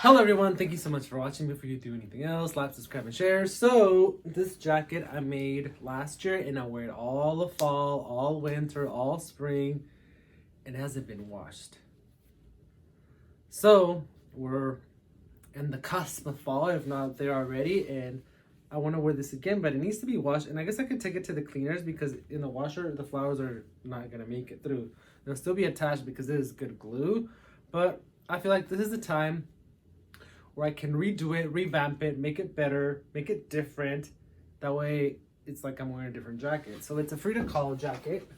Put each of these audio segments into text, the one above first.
Hello everyone, thank you so much for watching. Before you do anything else, like, subscribe, and share. So, this jacket I made last year and I wear it all the fall, all winter, all spring, and it hasn't been washed. So, we're in the cusp of fall, if not there already, and I want to wear this again, but it needs to be washed, and I guess I could take it to the cleaners because in the washer, the flowers are not going to make it through. They'll still be attached because it is good glue, but I feel like this is the time where I can redo it, revamp it, make it better, make it different. That way, it's like I'm wearing a different jacket. So it's a Frida Kahlo jacket.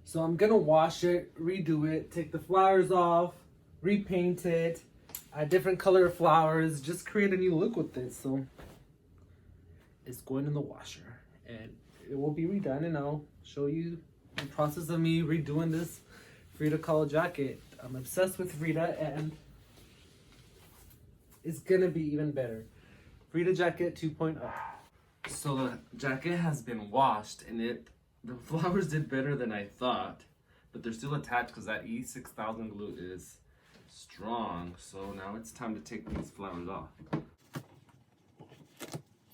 So I'm gonna wash it, redo it, take the flowers off, repaint it, add different color flowers, just create a new look with it. So it's going in the washer and it will be redone, and I'll show you the process of me redoing this Frida Kahlo jacket. I'm obsessed with Frida and it's gonna be even better. Frida jacket 2.0. So the jacket has been washed and the flowers did better than I thought, but they're still attached because that E6000 glue is strong. So now it's time to take these flowers off. So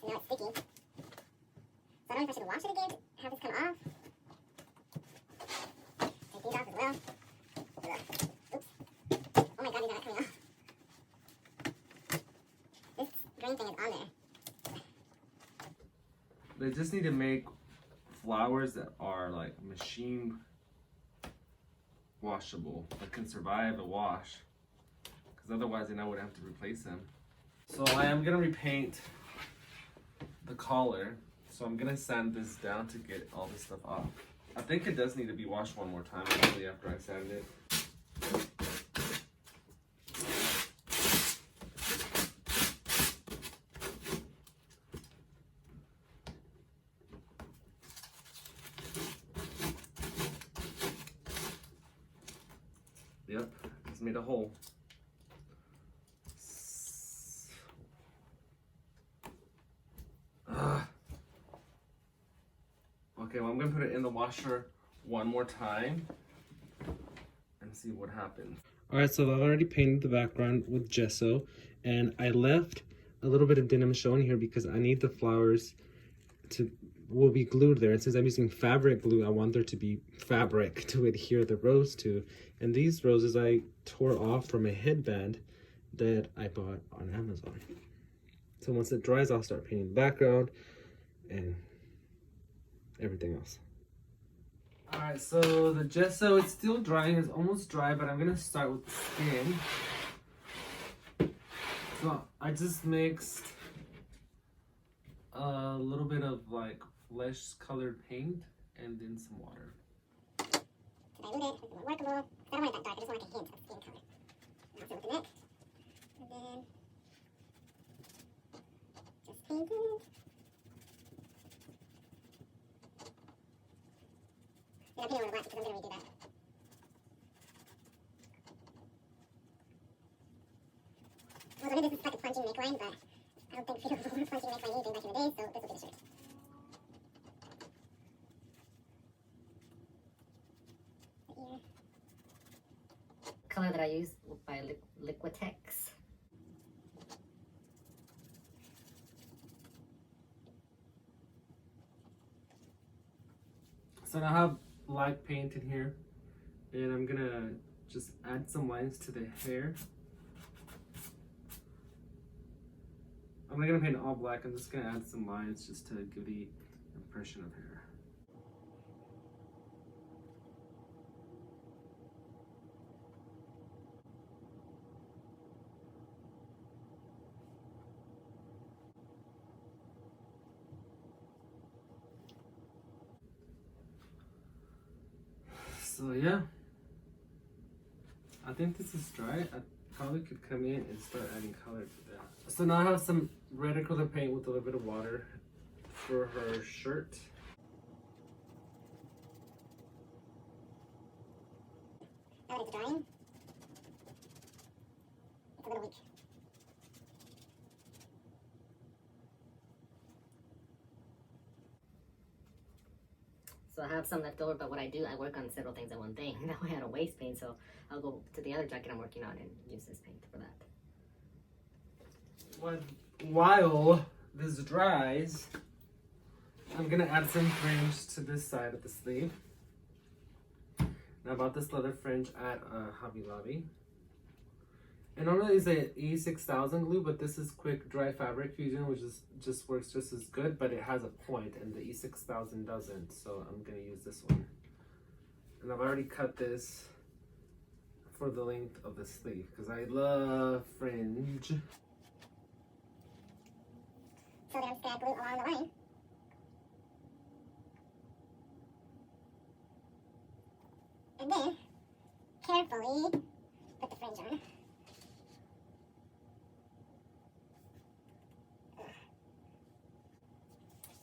now it's sticky. So I don't know if I should wash it again to have this come off. Take these off as well. Oops. Oh my god, these are not coming off. This green thing is on there. They just need to make flowers that are like machine washable, that can survive a wash, because otherwise then I would have to replace them. So I am gonna repaint the collar, so I'm gonna sand this down to get all this stuff off. I think it does need to be washed one more time actually after I sand it. Yep, just made a hole. Okay, well I'm gonna put it in the washer one more time and see what happens. Alright, so I've already painted the background with gesso, and I left a little bit of denim showing here because I need the flowers will be glued there. And since I'm using fabric glue, I want there to be fabric to adhere the rose to. And these roses I tore off from a headband that I bought on Amazon. So once it dries, I'll start painting the background and everything else. Alright, so the gesso, it's still drying, it's almost dry, but I'm gonna start with the skin. So I just mixed a little bit of like flesh colored paint and then some water. So dilute it with the Wearable. I don't want it that dark, I just want like a hint of skin color. Now so with the neck. And then just paint it. Then I'm painting over the black because I'm going to redo that. Well, maybe this is like a plunging neckline, but I don't think Frida was a plunging neckline anything back in the day, so this will be the shirt. Color that I use by Liquitex. So now I have black paint in here, and I'm gonna just add some lines to the hair. I'm not gonna paint it all black, I'm just gonna add some lines just to give the impression of hair. So yeah, I think this is dry. I probably could come in and start adding color to that. So now I have some red acrylic paint with a little bit of water for her shirt. Now that it's drying, it's a little weak. So I have some left over, but what I do, I work on several things at one thing. Now I had a waste paint, so I'll go to the other jacket I'm working on and use this paint for that. While this dries, I'm gonna add some fringe to this side of the sleeve. Now I bought this leather fringe at Hobby Lobby. And normally it's a E6000 glue, but this is quick dry fabric fusion, which is just works just as good, but it has a point, and the E6000 doesn't. So I'm gonna use this one. And I've already cut this for the length of the sleeve because I love fringe. So then I'm just gonna glue along the line. And then carefully put the fringe on.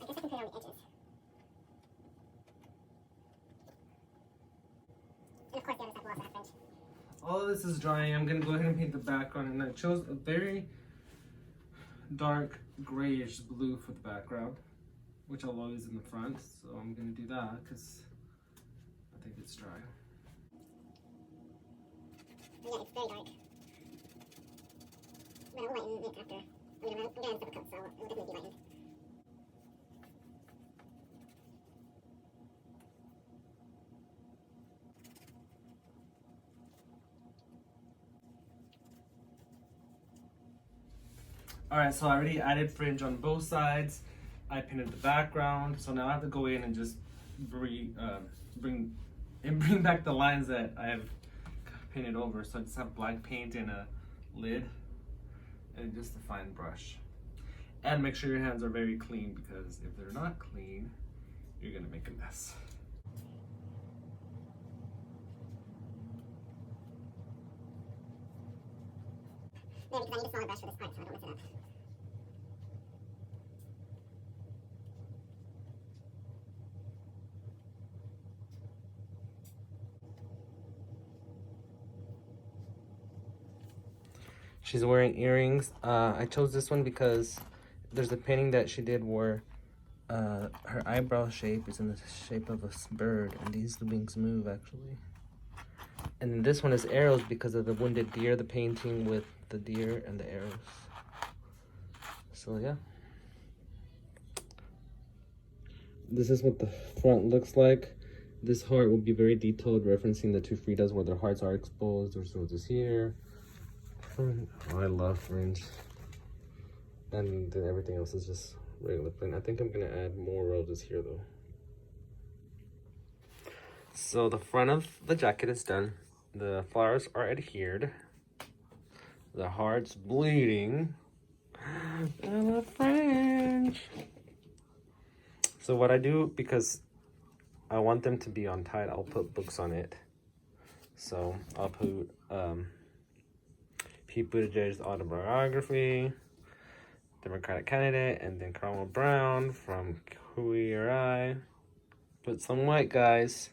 I guess I can put it on the edges. And of course the other side will also have fringe. All of this is drying. I'm gonna go ahead and paint the background, and I chose a very dark grayish blue for the background, which I'll always in the front. So I'm gonna do that because I think it's dry. Yeah, it's very dark. But I'll lighten it after. I'm gonna add a separate coat, so it'll definitely be lightened. Alright, so I already added fringe on both sides. I painted the background, so now I have to go in and just bring back the lines that I have painted over. So I just have black paint and a lid and just a fine brush. And make sure your hands are very clean, because if they're not clean, you're gonna make a mess. There, because I need a smaller brush for this part, so I don't mess it up. She's wearing earrings. I chose this one because there's a painting that she did where her eyebrow shape is in the shape of a bird, and these wings move actually. And then this one is arrows because of the wounded deer, the painting with the deer and the arrows. So yeah. This is what the front looks like. This heart will be very detailed, referencing the two Fridas where their hearts are exposed. There's roses here. Oh, I love fringe. And then everything else is just regular plain. I think I'm gonna add more roses here though. So the front of the jacket is done. The flowers are adhered. The heart's bleeding. I love fringe. So what I do, because I want them to be untied, I'll put books on it. So I'll put Pete Buttigieg's autobiography, Democratic candidate, and then Carmel Brown from Queer Eye. Put some white guys.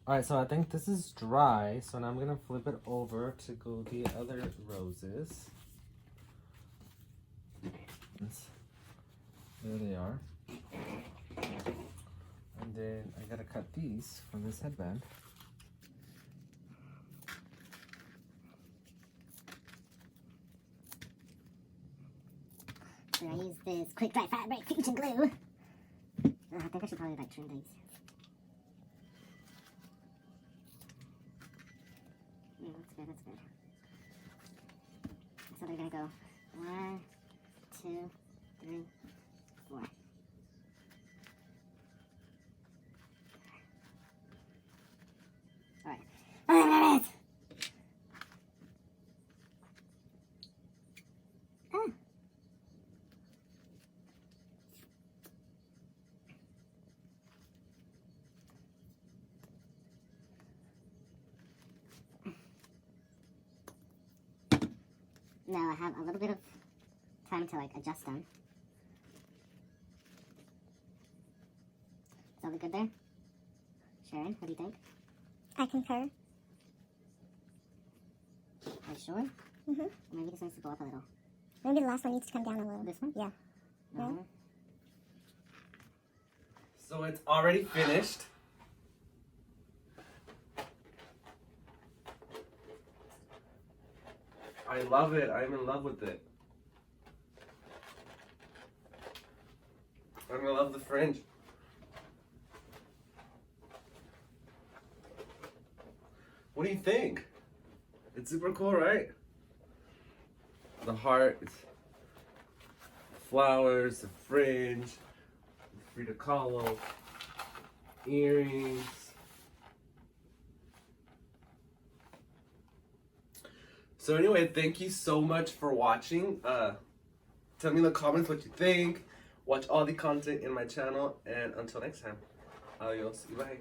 Alright, so I think this is dry, so now I'm gonna flip it over to go the other roses. There they are. And then I gotta cut these from this headband. So I use this quick dry fabric fusion glue. I think I should probably like trim these. Yeah, that's good, that's good. So they're gonna go 1, 2, 3, 4. Alright. Alright! Now I have a little bit of time to like adjust them. Is that look good there? Sharon, what do you think? I concur. Are you sure? Mm-hmm. Maybe this needs to go up a little. Maybe the last one needs to come down a little. This one? Yeah. No. So it's already finished. I love it. I'm in love with it. I'm gonna love the fringe. What do you think? It's super cool, right? The heart, flowers, the fringe, Frida Kahlo, earrings. So anyway, thank you so much for watching. Tell me in the comments what you think. Watch all the content in my channel, and until next time, adios, bye.